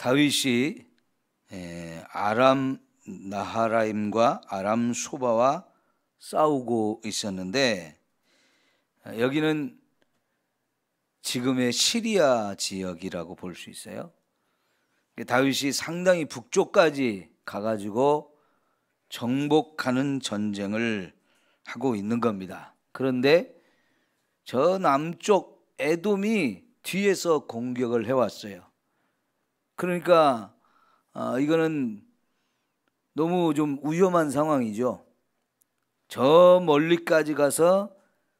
다윗이 아람 나하라임과 아람 소바와 싸우고 있었는데, 여기는 지금의 시리아 지역이라고 볼 수 있어요. 다윗이 상당히 북쪽까지 가가지고 정복하는 전쟁을 하고 있는 겁니다. 그런데 저 남쪽 에돔이 뒤에서 공격을 해왔어요. 그러니까 이거는 너무 좀 위험한 상황이죠. 저 멀리까지 가서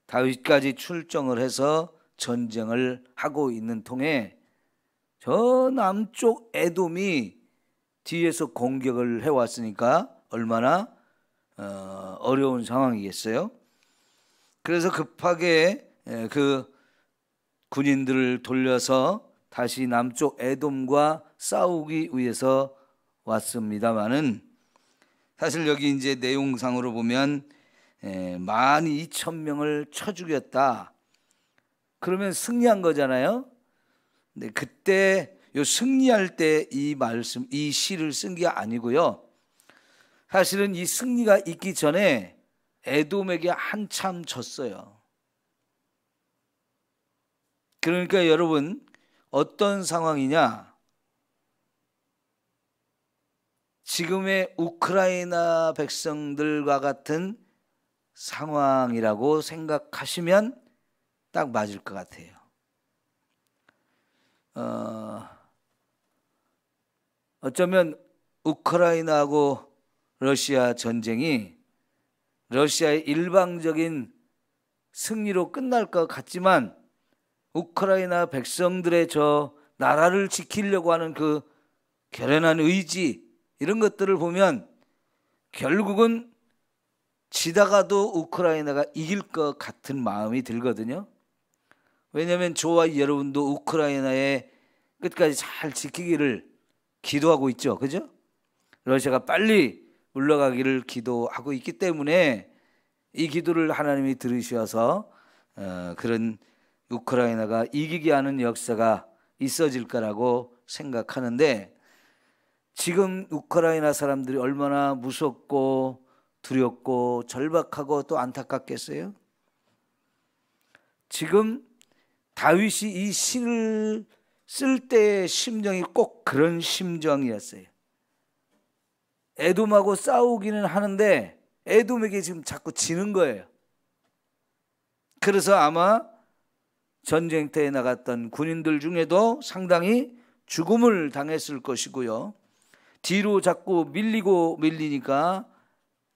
다윗까지 출정을 해서 전쟁을 하고 있는 통에 저 남쪽 에돔이 뒤에서 공격을 해왔으니까 얼마나 어려운 상황이겠어요. 그래서 급하게 그 군인들을 돌려서 다시 남쪽 에돔과 싸우기 위해서 왔습니다마는, 사실 여기 이제 내용상으로 보면 12,000명을 쳐 죽였다. 그러면 승리한 거잖아요. 근데 그때 요 승리할 때 이 말씀, 이 시를 쓴 게 아니고요. 사실은 이 승리가 있기 전에 에돔에게 한참 졌어요. 그러니까 여러분, 어떤 상황이냐? 지금의 우크라이나 백성들과 같은 상황이라고 생각하시면 딱 맞을 것 같아요. 어쩌면 우크라이나하고 러시아 전쟁이 러시아의 일방적인 승리로 끝날 것 같지만, 우크라이나 백성들의 저 나라를 지키려고 하는 그 결연한 의지, 이런 것들을 보면 결국은 지다가도 우크라이나가 이길 것 같은 마음이 들거든요. 왜냐하면 저와 여러분도 우크라이나의 끝까지 잘 지키기를 기도하고 있죠. 그죠? 러시아가 빨리 물러가기를 기도하고 있기 때문에 이 기도를 하나님이 들으셔서 그런 우크라이나가 이기게 하는 역사가 있어질 거라고 생각하는데, 지금 우크라이나 사람들이 얼마나 무섭고 두렵고 절박하고 또 안타깝겠어요? 지금 다윗이 이 시를 쓸 때의 심정이 꼭 그런 심정이었어요. 에돔하고 싸우기는 하는데 에돔에게 지금 자꾸 지는 거예요. 그래서 아마 전쟁터에 나갔던 군인들 중에도 상당히 죽음을 당했을 것이고요. 뒤로 자꾸 밀리니까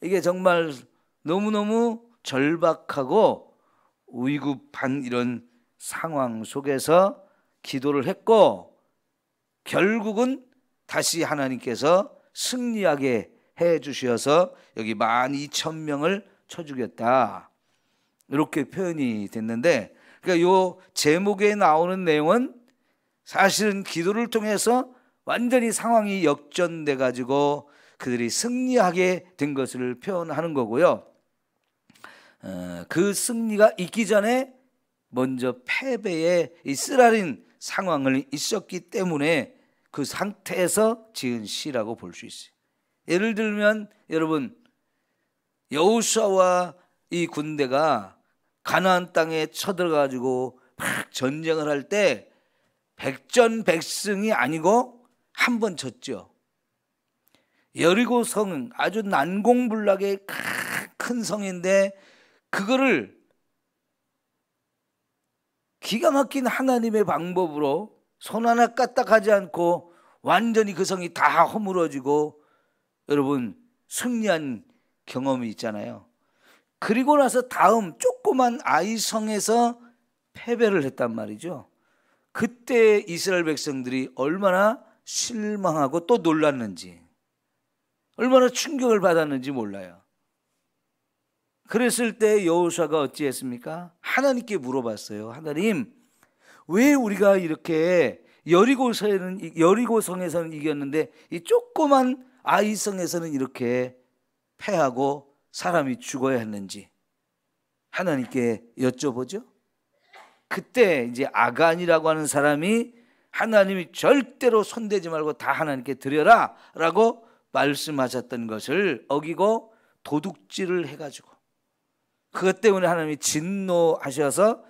이게 정말 너무너무 절박하고 위급한 이런 상황 속에서 기도를 했고, 결국은 다시 하나님께서 승리하게 해 주셔서 여기 12,000명을 쳐 죽였다, 이렇게 표현이 됐는데, 그러니까 요 제목에 나오는 내용은 사실은 기도를 통해서 완전히 상황이 역전돼 가지고 그들이 승리하게 된 것을 표현하는 거고요. 그 승리가 있기 전에 먼저 패배의 이 쓰라린 상황을 있었기 때문에 그 상태에서 지은 시라고 볼 수 있어요. 예를 들면 여러분, 여호수아와 이 군대가 가나안 땅에 쳐들어가지고 막 전쟁을 할 때 백전백승이 아니고 한 번 졌죠. 여리고 성은 아주 난공불락의 큰 성인데 그거를 기가 막힌 하나님의 방법으로 손 하나 까딱하지 않고 완전히 그 성이 다 허물어지고 여러분 승리한 경험이 있잖아요. 그리고 나서 다음 조그만 아이성에서 패배를 했단 말이죠. 그때 이스라엘 백성들이 얼마나 실망하고 또 놀랐는지, 얼마나 충격을 받았는지 몰라요. 그랬을 때 여호수아가 어찌했습니까? 하나님께 물어봤어요. 하나님, 왜 우리가 이렇게 여리고성에서는 이겼는데 이 조그만 아이성에서는 이렇게 패하고 사람이 죽어야 했는지 하나님께 여쭤보죠. 그때 이제 아간이라고 하는 사람이 하나님이 절대로 손대지 말고 다 하나님께 드려라 라고 말씀하셨던 것을 어기고 도둑질을 해가지고 그것 때문에 하나님이 진노하셔서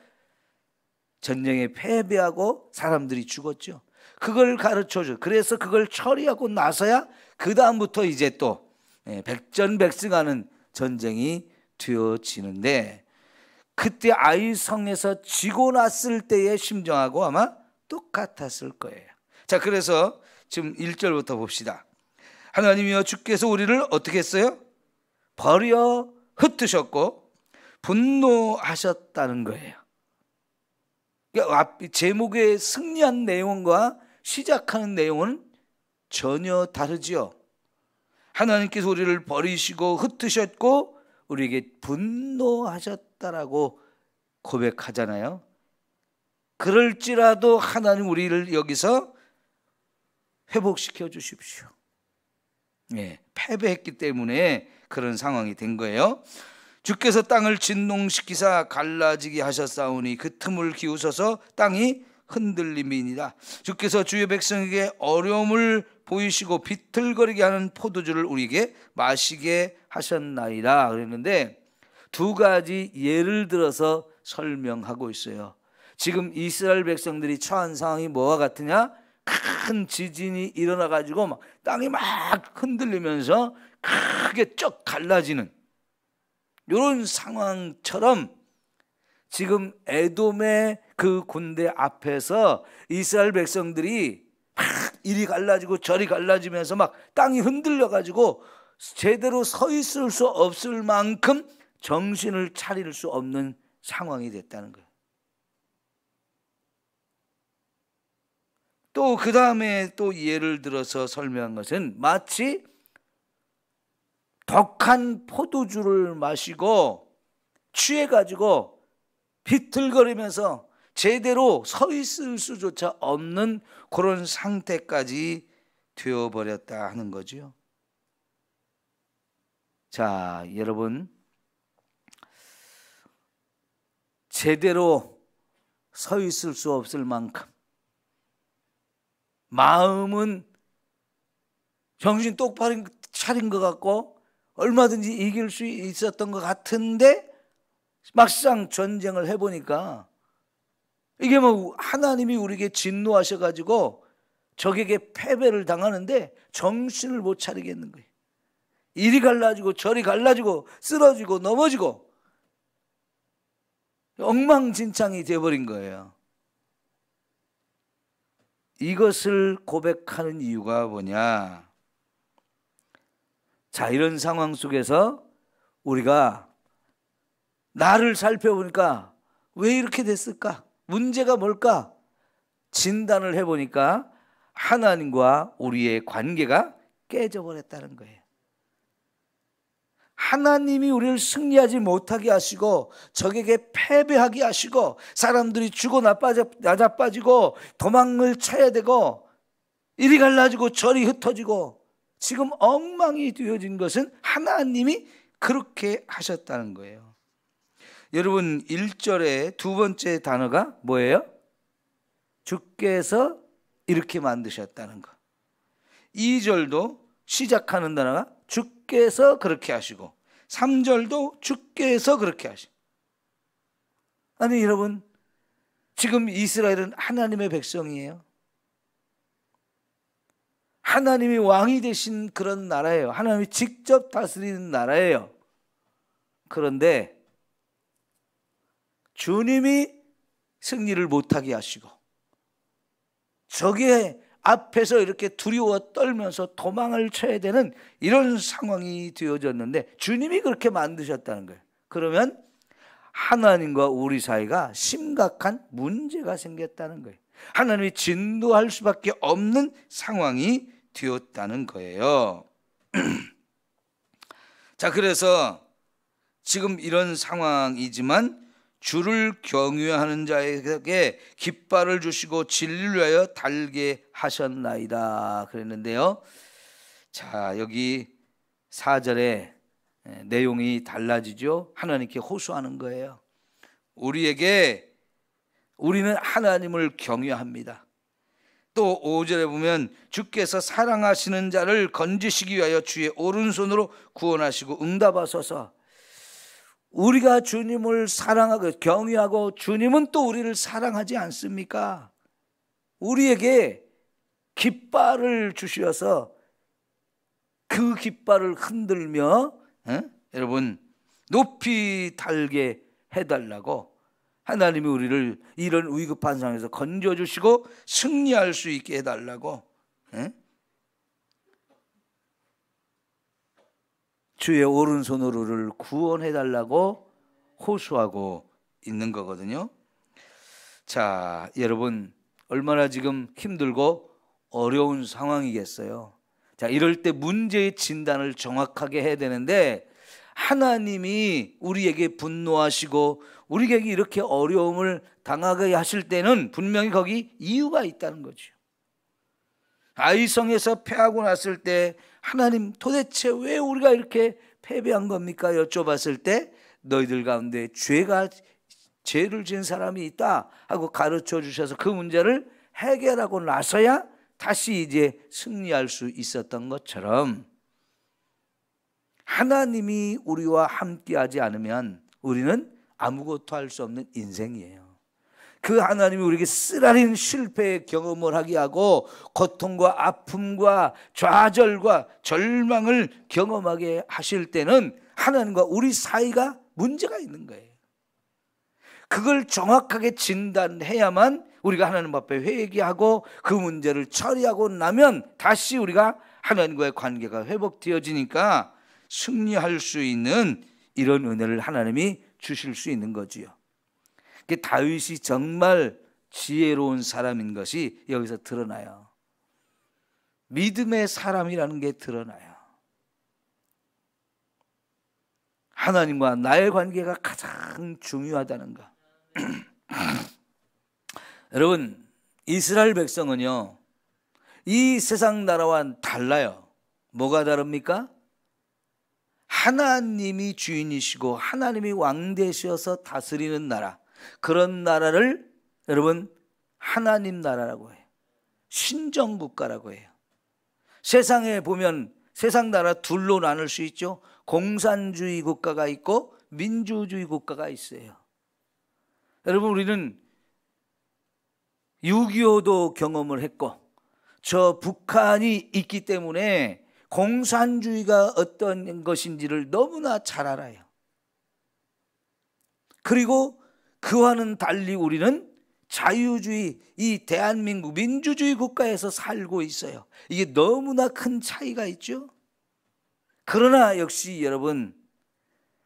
전쟁에 패배하고 사람들이 죽었죠. 그걸 가르쳐줘. 그래서 그걸 처리하고 나서야 그 다음부터 이제 또 백전백승하는 전쟁이 되어지는데, 그때 아이성에서 지고 났을 때의 심정하고 아마 똑같았을 거예요. 자, 그래서 지금 1절부터 봅시다. 하나님이여 주께서 우리를 어떻게 했어요? 버려 흩으셨고 분노하셨다는 거예요. 그러니까 제목의 승리한 내용과 시작하는 내용은 전혀 다르지요. 하나님께서 우리를 버리시고 흩으셨고 우리에게 분노하셨다라고 고백하잖아요. 그럴지라도 하나님 우리를 여기서 회복시켜 주십시오. 패배했기 때문에 그런 상황이 된 거예요. 주께서 땅을 진동시키사 갈라지게 하셨사오니 그 틈을 기우셔서 땅이 흔들림이니라. 주께서 주의 백성에게 어려움을 보이시고 비틀거리게 하는 포도주를 우리에게 마시게 하셨나이다 그랬는데, 두 가지 예를 들어서 설명하고 있어요. 지금 이스라엘 백성들이 처한 상황이 뭐와 같으냐? 큰 지진이 일어나 가지고 막 땅이 막 흔들리면서 크게 쩍 갈라지는 이런 상황처럼 지금 에돔의 그 군대 앞에서 이스라엘 백성들이 막 이리 갈라지고 저리 갈라지면서 막 땅이 흔들려 가지고 제대로 서 있을 수 없을 만큼 정신을 차릴 수 없는 상황이 됐다는 거예요. 또 그 다음에 또 예를 들어서 설명한 것은 마치 독한 포도주를 마시고 취해가지고 비틀거리면서 제대로 서 있을 수조차 없는 그런 상태까지 되어버렸다 하는 거죠. 자, 여러분, 제대로 서 있을 수 없을 만큼 마음은 정신 똑바로 차린 것 같고 얼마든지 이길 수 있었던 것 같은데 막상 전쟁을 해보니까 이게 뭐 하나님이 우리에게 진노하셔가지고 적에게 패배를 당하는데 정신을 못 차리겠는 거예요. 이리 갈라지고 저리 갈라지고 쓰러지고 넘어지고 엉망진창이 되어버린 거예요. 이것을 고백하는 이유가 뭐냐? 자, 이런 상황 속에서 우리가 나를 살펴보니까 왜 이렇게 됐을까? 문제가 뭘까? 진단을 해보니까 하나님과 우리의 관계가 깨져버렸다는 거예요. 하나님이 우리를 승리하지 못하게 하시고 적에게 패배하게 하시고 사람들이 죽어 나자빠지고 도망을 쳐야 되고 이리 갈라지고 저리 흩어지고 지금 엉망이 되어진 것은 하나님이 그렇게 하셨다는 거예요. 여러분, 1절의 두 번째 단어가 뭐예요? 주께서 이렇게 만드셨다는 거. 2절도 시작하는 단어가 주께서 그렇게 하시고 3절도 주께서 그렇게 하시고. 아니 여러분, 지금 이스라엘은 하나님의 백성이에요. 하나님이 왕이 되신 그런 나라예요. 하나님이 직접 다스리는 나라예요. 그런데 주님이 승리를 못하게 하시고 적의 앞에서 이렇게 두려워 떨면서 도망을 쳐야 되는 이런 상황이 되어졌는데 주님이 그렇게 만드셨다는 거예요. 그러면 하나님과 우리 사이가 심각한 문제가 생겼다는 거예요. 하나님이 진노할 수밖에 없는 상황이 되었다는 거예요. 자, 그래서 지금 이런 상황이지만 주를 경외하는 자에게 깃발을 주시고 진리를 위하여 달게 하셨나이다 그랬는데요. 자, 여기 4절에 내용이 달라지죠. 하나님께 호소하는 거예요. 우리는 하나님을 경외합니다. 또 5절에 보면 주께서 사랑하시는 자를 건지시기 위하여 주의 오른손으로 구원하시고 응답하소서. 우리가 주님을 사랑하고 경외하고 주님은 또 우리를 사랑하지 않습니까? 우리에게 깃발을 주셔서 그 깃발을 흔들며 여러분 높이 달게 해달라고 하나님이 우리를 이런 위급한 상황에서 건져주시고 승리할 수 있게 해달라고 주의 오른손으로 우리를 구원해달라고 호소하고 있는 거거든요. 자, 여러분 얼마나 지금 힘들고 어려운 상황이겠어요. 자, 이럴 때 문제의 진단을 정확하게 해야 되는데 하나님이 우리에게 분노하시고 우리에게 이렇게 어려움을 당하게 하실 때는 분명히 거기 이유가 있다는 거죠. 아이성에서 패하고 났을 때 하나님 도대체 왜 우리가 이렇게 패배한 겁니까? 여쭤봤을 때 너희들 가운데 죄를 지은 사람이 있다 하고 가르쳐 주셔서 그 문제를 해결하고 나서야 다시 이제 승리할 수 있었던 것처럼 하나님이 우리와 함께하지 않으면 우리는 아무것도 할 수 없는 인생이에요. 그 하나님이 우리에게 쓰라린 실패의 경험을 하게 하고 고통과 아픔과 좌절과 절망을 경험하게 하실 때는 하나님과 우리 사이가 문제가 있는 거예요. 그걸 정확하게 진단해야만 우리가 하나님 앞에 회개하고 그 문제를 처리하고 나면 다시 우리가 하나님과의 관계가 회복되어지니까 승리할 수 있는 이런 은혜를 하나님이 주실 수 있는 거지요. 다윗이 정말 지혜로운 사람인 것이 여기서 드러나요. 믿음의 사람이라는 게 드러나요. 하나님과 나의 관계가 가장 중요하다는 것. 여러분, 이스라엘 백성은요, 이 세상 나라와 달라요. 뭐가 다릅니까? 하나님이 주인이시고 하나님이 왕 되셔서 다스리는 나라, 그런 나라를 여러분 하나님 나라라고 해요. 신정국가라고 해요. 세상에 보면 세상 나라 둘로 나눌 수 있죠. 공산주의 국가가 있고 민주주의 국가가 있어요. 여러분, 우리는 6.25도 경험을 했고 저 북한이 있기 때문에 공산주의가 어떤 것인지를 너무나 잘 알아요. 그리고 그와는 달리 우리는 자유주의, 이 대한민국 민주주의 국가에서 살고 있어요. 이게 너무나 큰 차이가 있죠. 그러나 역시 여러분,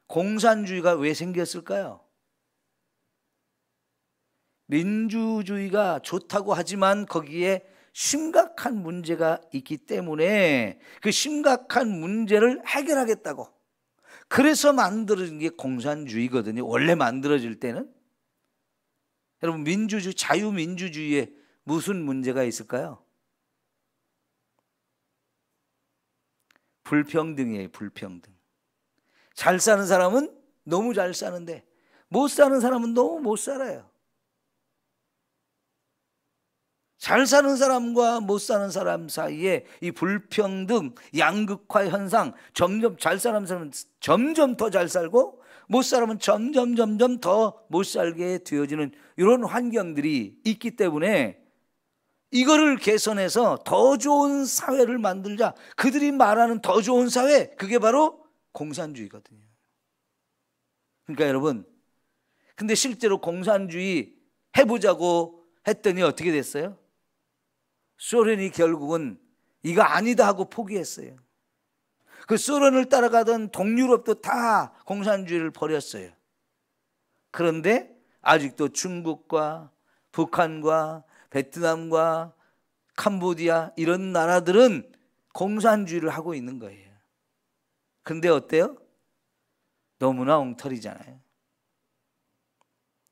공산주의가 왜 생겼을까요? 민주주의가 좋다고 하지만 거기에 심각한 문제가 있기 때문에 그 심각한 문제를 해결하겠다고, 그래서 만들어진 게 공산주의거든요. 원래 만들어질 때는. 여러분, 민주주의, 자유민주주의에 무슨 문제가 있을까요? 불평등이에요. 불평등. 잘 사는 사람은 너무 잘 사는데 못 사는 사람은 너무 못 살아요. 잘 사는 사람과 못 사는 사람 사이에 이 불평등, 양극화 현상, 점점 잘 사는 사람은 점점 더 잘 살고 못 사람은 점점 더 못 살게 되어지는 이런 환경들이 있기 때문에 이거를 개선해서 더 좋은 사회를 만들자. 그들이 말하는 더 좋은 사회, 그게 바로 공산주의거든요. 그러니까 여러분, 근데 실제로 공산주의 해보자고 했더니 어떻게 됐어요? 소련이 결국은 이거 아니다 하고 포기했어요. 그 소련을 따라가던 동유럽도 다 공산주의를 버렸어요. 그런데 아직도 중국과 북한과 베트남과 캄보디아 이런 나라들은 공산주의를 하고 있는 거예요. 근데 어때요? 너무나 엉터리잖아요.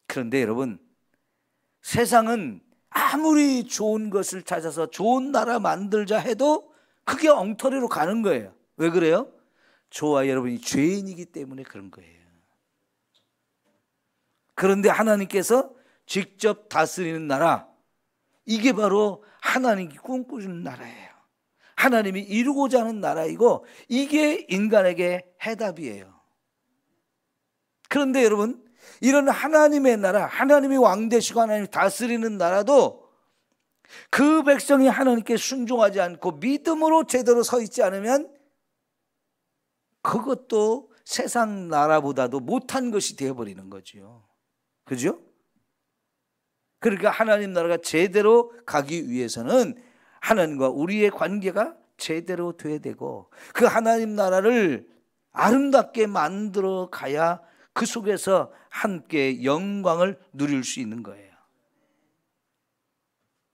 그런데 여러분, 세상은 아무리 좋은 것을 찾아서 좋은 나라 만들자 해도 그게 엉터리로 가는 거예요. 왜 그래요? 저와 여러분이 죄인이기 때문에 그런 거예요. 그런데 하나님께서 직접 다스리는 나라, 이게 바로 하나님이 꿈꾸는 나라예요. 하나님이 이루고자 하는 나라이고 이게 인간에게 해답이에요. 그런데 여러분, 이런 하나님의 나라, 하나님이 왕 되시고 하나님이 다스리는 나라도 그 백성이 하나님께 순종하지 않고 믿음으로 제대로 서 있지 않으면 그것도 세상 나라보다도 못한 것이 되어버리는 거지요. 그죠? 그러니까 하나님 나라가 제대로 가기 위해서는 하나님과 우리의 관계가 제대로 돼야 되고 그 하나님 나라를 아름답게 만들어 가야 그 속에서 함께 영광을 누릴 수 있는 거예요.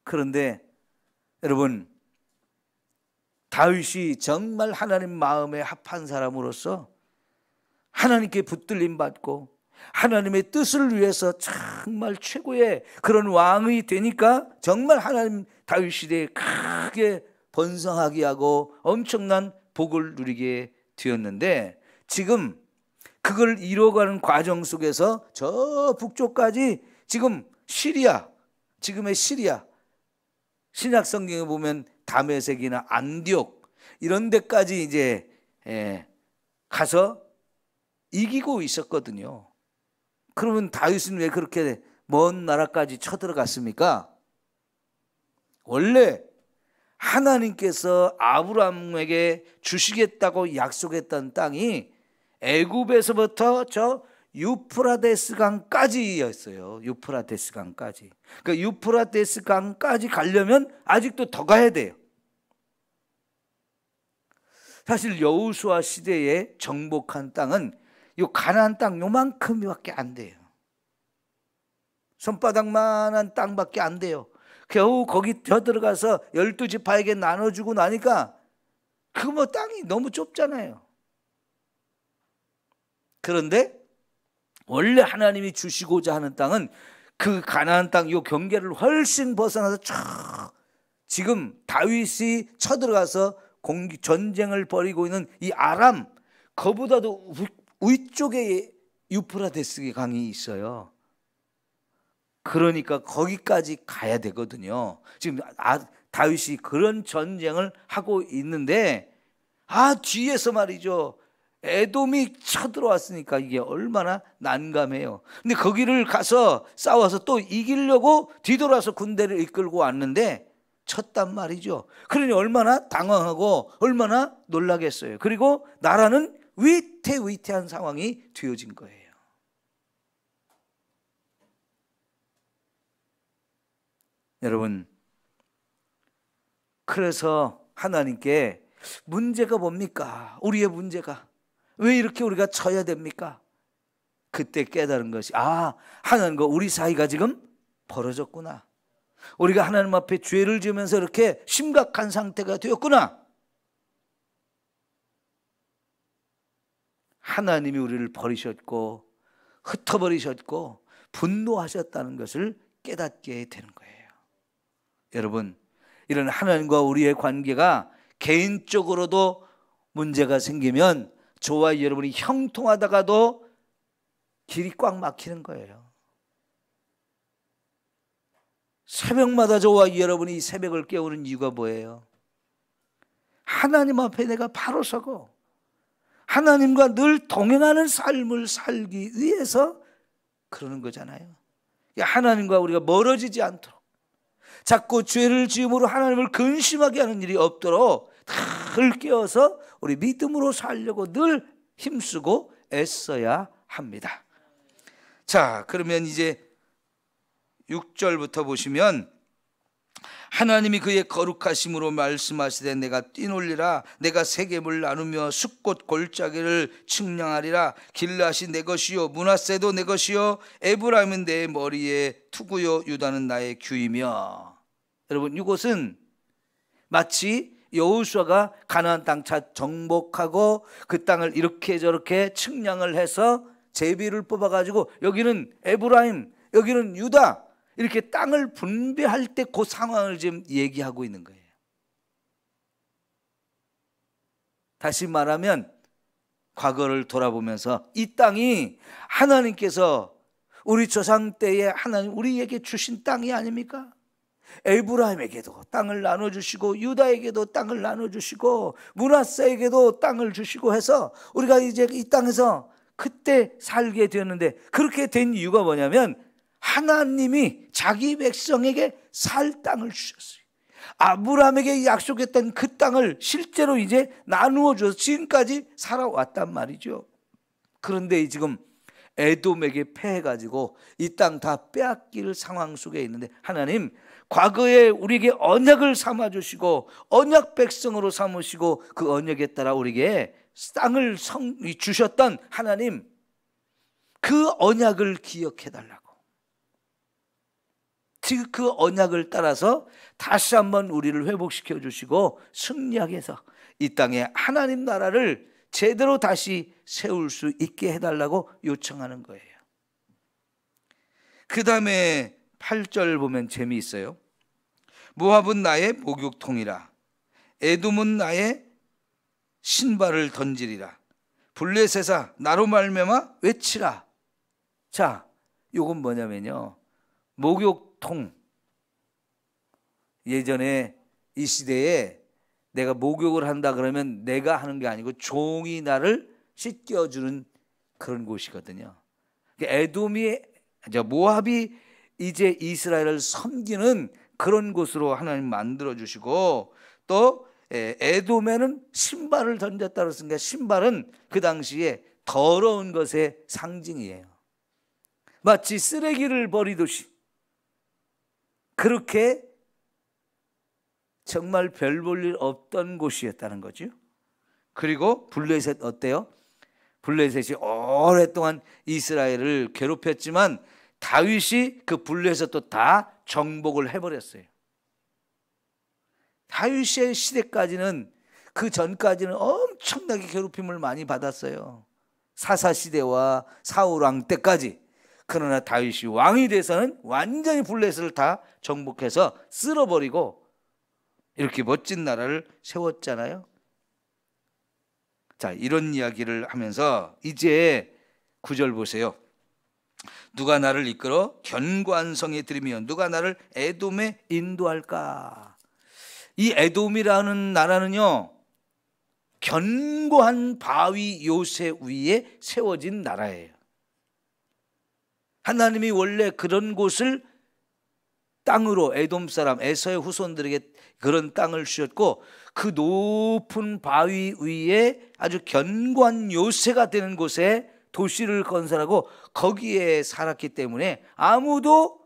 그런데 여러분, 다윗이 정말 하나님 마음에 합한 사람으로서 하나님께 붙들림 받고 하나님의 뜻을 위해서 정말 최고의 그런 왕이 되니까 정말 하나님 다윗 시대에 크게 번성하게 하고 엄청난 복을 누리게 되었는데 지금 그걸 이뤄가는 과정 속에서 저 북쪽까지 지금 시리아, 지금의 시리아, 신약 성경에 보면 다메섹이나 안디옥 이런 데까지 이제 가서 이기고 있었거든요. 그러면 다윗은 왜 그렇게 먼 나라까지 쳐들어갔습니까? 원래 하나님께서 아브라함에게 주시겠다고 약속했던 땅이 애굽에서부터 저 유프라데스 강까지였어요. 유프라데스 강까지. 그러니까 유프라데스 강까지 가려면 아직도 더 가야 돼요. 사실 여호수아 시대에 정복한 땅은 요 가나안 땅 요만큼밖에 안 돼요. 손바닥만한 땅밖에 안 돼요. 겨우 거기 들어가서 12지파에게 나눠주고 나니까 그 뭐 땅이 너무 좁잖아요. 그런데 원래 하나님이 주시고자 하는 땅은 그 가나안 땅 요 경계를 훨씬 벗어나서 쫙 지금 다윗이 쳐들어가서 전쟁을 벌이고 있는 이 아람, 그보다도 위쪽에 유프라데스 강이 있어요. 그러니까 거기까지 가야 되거든요. 지금 다윗이 그런 전쟁을 하고 있는데 뒤에서 말이죠, 에돔이 쳐들어왔으니까 이게 얼마나 난감해요. 근데 거기를 가서 싸워서 또 이기려고 뒤돌아서 군대를 이끌고 왔는데 쳤단 말이죠. 그러니 얼마나 당황하고 얼마나 놀라겠어요. 그리고 나라는 위태위태한 상황이 되어진 거예요. 여러분, 그래서 하나님께 문제가 뭡니까? 우리의 문제가 왜 이렇게 우리가 쳐야 됩니까? 그때 깨달은 것이 하나님과 우리 사이가 지금 벌어졌구나. 우리가 하나님 앞에 죄를 지으면서 이렇게 심각한 상태가 되었구나. 하나님이 우리를 버리셨고 흩어버리셨고 분노하셨다는 것을 깨닫게 되는 거예요. 여러분, 이런 하나님과 우리의 관계가 개인적으로도 문제가 생기면 저와 여러분이 형통하다가도 길이 꽉 막히는 거예요. 새벽마다 저와 여러분이 새벽을 깨우는 이유가 뭐예요? 하나님 앞에 내가 바로 서고 하나님과 늘 동행하는 삶을 살기 위해서 그러는 거잖아요. 하나님과 우리가 멀어지지 않도록, 자꾸 죄를 지음으로 하나님을 근심하게 하는 일이 없도록 늘 깨어서 우리 믿음으로 살려고 늘 힘쓰고 애써야 합니다. 자, 그러면 이제 6절부터 보시면 하나님이 그의 거룩하심으로 말씀하시되 내가 뛰놀리라, 내가 세겜을 나누며 숫꽃 골짜기를 측량하리라. 길앗이 내 것이요 므낫세도 내 것이요 에브라임은 내 머리에 투구요 유다는 나의 규이며. 여러분, 이곳은 마치 여호수아가 가나안 땅 정복하고 그 땅을 이렇게 저렇게 측량을 해서 제비를 뽑아가지고 여기는 에브라임, 여기는 유다, 이렇게 땅을 분배할 때 그 상황을 지금 얘기하고 있는 거예요. 다시 말하면 과거를 돌아보면서 이 땅이 하나님께서 우리 조상 때에 하나님 우리에게 주신 땅이 아닙니까? 에브라임에게도 땅을 나눠주시고 유다에게도 땅을 나눠주시고 므낫세에게도 땅을 주시고 해서 우리가 이제 이 땅에서 그때 살게 되었는데, 그렇게 된 이유가 뭐냐면 하나님이 자기 백성에게 살 땅을 주셨어요. 아브라함에게 약속했던 그 땅을 실제로 이제 나누어 줘서 지금까지 살아왔단 말이죠. 그런데 지금 에돔에게 패해가지고 이 땅 다 빼앗길 상황 속에 있는데, 하나님 과거에 우리에게 언약을 삼아주시고 언약 백성으로 삼으시고 그 언약에 따라 우리에게 땅을 주셨던 하나님, 그 언약을 기억해달라고, 즉 그 언약을 따라서 다시 한번 우리를 회복시켜 주시고 승리하게 해서 이 땅에 하나님 나라를 제대로 다시 세울 수 있게 해달라고 요청하는 거예요. 그 다음에 8절 보면 재미있어요. 모압은 나의 목욕통이라, 에돔은 나의 신발을 던지리라, 블레셋아 나로 말미암아 외치라. 자, 요건 뭐냐면요, 목욕통. 예전에 이 시대에 내가 목욕을 한다 그러면 내가 하는 게 아니고 종이 나를 씻겨주는 그런 곳이거든요. 모압이 이제 이스라엘을 섬기는 그런 곳으로 하나님 만들어 주시고, 또 에돔에는 신발을 던졌다 그랬으니까 신발은 그 당시에 더러운 것의 상징이에요. 마치 쓰레기를 버리듯이 그렇게 정말 별 볼 일 없던 곳이었다는 거죠. 그리고 블레셋 어때요? 블레셋이 오랫동안 이스라엘을 괴롭혔지만 다윗이 그 블레셋도 다 정복을 해버렸어요. 다윗의 시대까지는, 그 전까지는 엄청나게 괴롭힘을 많이 받았어요. 사사시대와 사울왕 때까지. 그러나 다윗이 왕이 돼서는 완전히 블레셋을 다 정복해서 쓸어버리고 이렇게 멋진 나라를 세웠잖아요. 자, 이런 이야기를 하면서 이제 9절 보세요. 누가 나를 이끌어 견고한 성에 들이며 누가 나를 에돔에 인도할까? 이 에돔이라는 나라는요, 견고한 바위 요새 위에 세워진 나라예요. 하나님이 원래 그런 곳을 땅으로, 에돔 사람 에서의 후손들에게 그런 땅을 주셨고, 그 높은 바위 위에 아주 견고한 요새가 되는 곳에 도시를 건설하고 거기에 살았기 때문에 아무도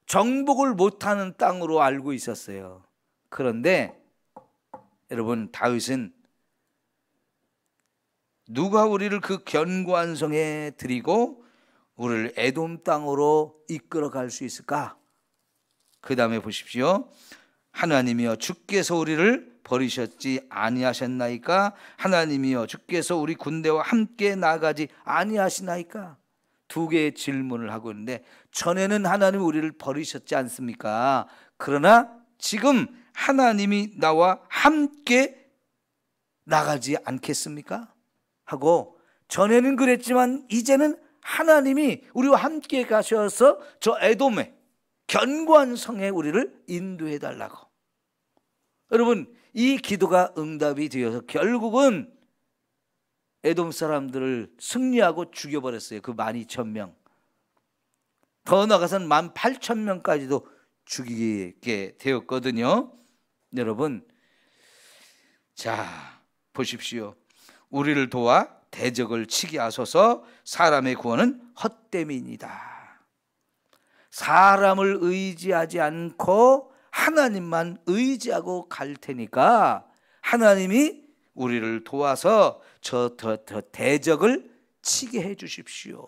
정복을 못하는 땅으로 알고 있었어요. 그런데 여러분, 다윗은 누가 우리를 그 견고한 성에 들이고 우리를 에돔 땅으로 이끌어 갈 수 있을까? 그 다음에 보십시오. 하나님이여 주께서 우리를 버리셨지 아니하셨나이까? 하나님이여 주께서 우리 군대와 함께 나가지 아니하시나이까? 두 개의 질문을 하고 있는데, 전에는 하나님이 우리를 버리셨지 않습니까? 그러나 지금 하나님이 나와 함께 나가지 않겠습니까? 하고, 전에는 그랬지만 이제는 하나님이 우리와 함께 가셔서 저 에돔에 견고한 성에 우리를 인도해 달라고. 여러분, 이 기도가 응답이 되어서 결국은 에돔 사람들을 승리하고 죽여버렸어요. 그 12,000명. 더 나아가서는 18,000명까지도 죽이게 되었거든요. 여러분, 자 보십시오. 우리를 도와 대적을 치게 하소서. 사람의 구원은 헛됨이니이다. 사람을 의지하지 않고 하나님만 의지하고 갈 테니까 하나님이 우리를 도와서 저 대적을 치게 해 주십시오.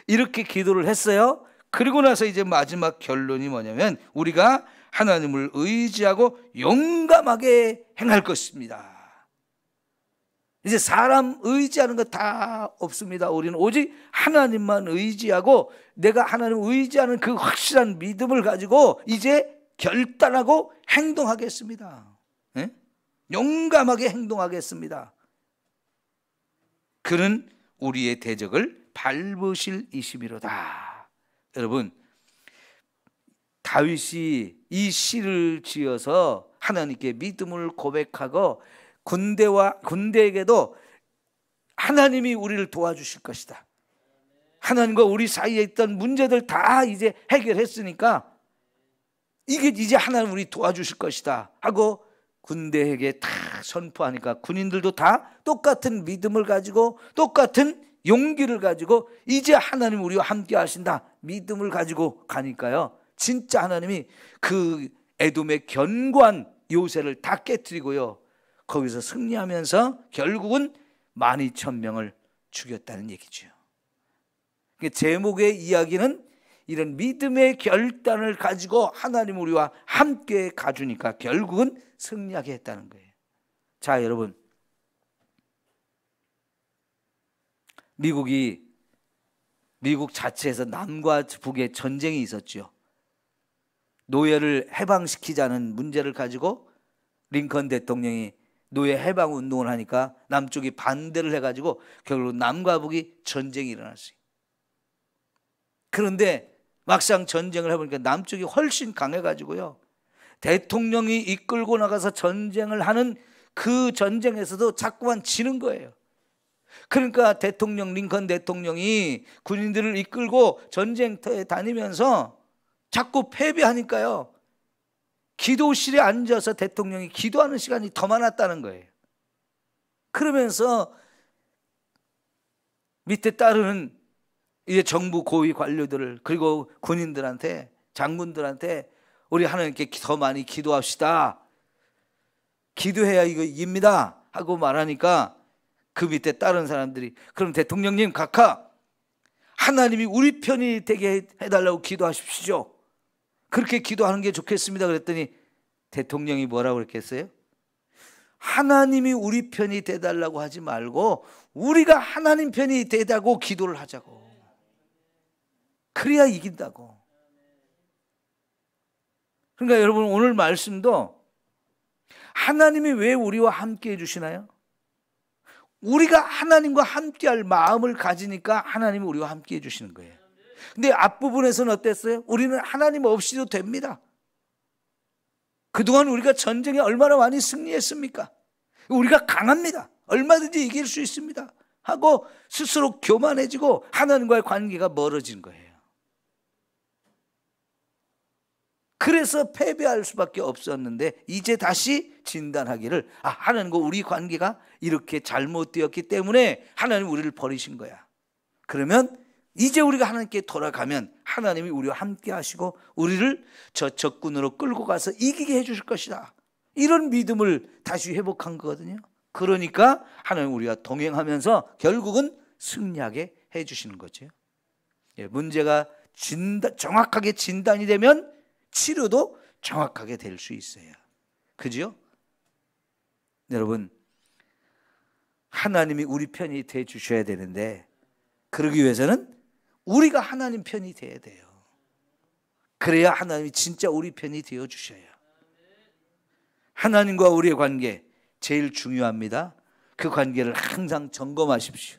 이렇게 기도를 했어요. 그리고 나서 이제 마지막 결론이 뭐냐면, 우리가 하나님을 의지하고 용감하게 행할 것입니다. 이제 사람 의지하는 거 다 없습니다. 우리는 오직 하나님만 의지하고, 내가 하나님을 의지하는 그 확실한 믿음을 가지고 이제 결단하고 행동하겠습니다. 네? 용감하게 행동하겠습니다. 그는 우리의 대적을 밟으실 이심이로다. 여러분, 다윗이 이 시를 지어서 하나님께 믿음을 고백하고 군대에게도 하나님이 우리를 도와주실 것이다. 하나님과 우리 사이에 있던 문제들 다 이제 해결했으니까 이게 이제 하나님 우리 도와주실 것이다 하고 군대에게 다 선포하니까 군인들도 다 똑같은 믿음을 가지고 똑같은 용기를 가지고 이제 하나님 우리와 함께 하신다 믿음을 가지고 가니까요, 진짜 하나님이 그 에돔의 견고한 요새를 다 깨뜨리고요, 거기서 승리하면서 결국은 12,000명을 죽였다는 얘기죠. 제목의 이야기는 이런 믿음의 결단을 가지고 하나님 우리와 함께 가주니까 결국은 승리하게 했다는 거예요. 자, 여러분, 미국 자체에서 남과 북의 전쟁이 있었죠. 노예를 해방시키자는 문제를 가지고 링컨 대통령이 노예 해방 운동을 하니까 남쪽이 반대를 해가지고 결국 남과 북이 전쟁이 일어났어요. 그런데 막상 전쟁을 해보니까 남쪽이 훨씬 강해가지고요, 대통령이 이끌고 나가서 전쟁을 하는 그 전쟁에서도 자꾸만 지는 거예요. 그러니까 링컨 대통령이 군인들을 이끌고 전쟁터에 다니면서 자꾸 패배하니까요, 기도실에 앉아서 대통령이 기도하는 시간이 더 많았다는 거예요. 그러면서 밑에 따르는 이제 정부 고위 관료들을, 그리고 군인들한테, 장군들한테 우리 하나님께 더 많이 기도합시다, 기도해야 이거 이깁니다 하고 말하니까 그 밑에 따른 사람들이 그럼 대통령님 각하 하나님이 우리 편이 되게 해달라고 기도하십시오, 그렇게 기도하는 게 좋겠습니다 그랬더니 대통령이 뭐라고 그랬겠어요? 하나님이 우리 편이 돼달라고 하지 말고 우리가 하나님 편이 되자고 기도를 하자고, 그래야 이긴다고. 그러니까 여러분, 오늘 말씀도 하나님이 왜 우리와 함께 해주시나요? 우리가 하나님과 함께할 마음을 가지니까 하나님이 우리와 함께 해주시는 거예요. 근데 앞부분에서는 어땠어요? 우리는 하나님 없이도 됩니다. 그동안 우리가 전쟁에 얼마나 많이 승리했습니까? 우리가 강합니다, 얼마든지 이길 수 있습니다 하고 스스로 교만해지고 하나님과의 관계가 멀어진 거예요. 그래서 패배할 수밖에 없었는데 이제 다시 진단하기를, 하나님과 우리 관계가 이렇게 잘못되었기 때문에 하나님 우리를 버리신 거야. 그러면 이제 우리가 하나님께 돌아가면 하나님이 우리와 함께 하시고 우리를 저 적군으로 끌고 가서 이기게 해주실 것이다, 이런 믿음을 다시 회복한 거거든요. 그러니까 하나님 우리와 동행하면서 결국은 승리하게 해주시는 거죠. 문제가 정확하게 진단이 되면 치료도 정확하게 될 수 있어요. 그죠? 여러분, 하나님이 우리 편이 돼 주셔야 되는데 그러기 위해서는 우리가 하나님 편이 돼야 돼요. 그래야 하나님이 진짜 우리 편이 되어 주셔요. 하나님과 우리의 관계 제일 중요합니다. 그 관계를 항상 점검하십시오.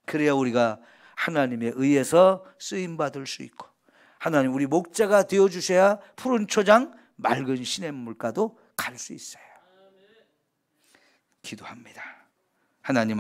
그래야 우리가 하나님에 의해서 쓰임받을 수 있고, 하나님 우리 목자가 되어주셔야 푸른 초장 맑은 시냇물가도 갈 수 있어요. 기도합니다. 하나님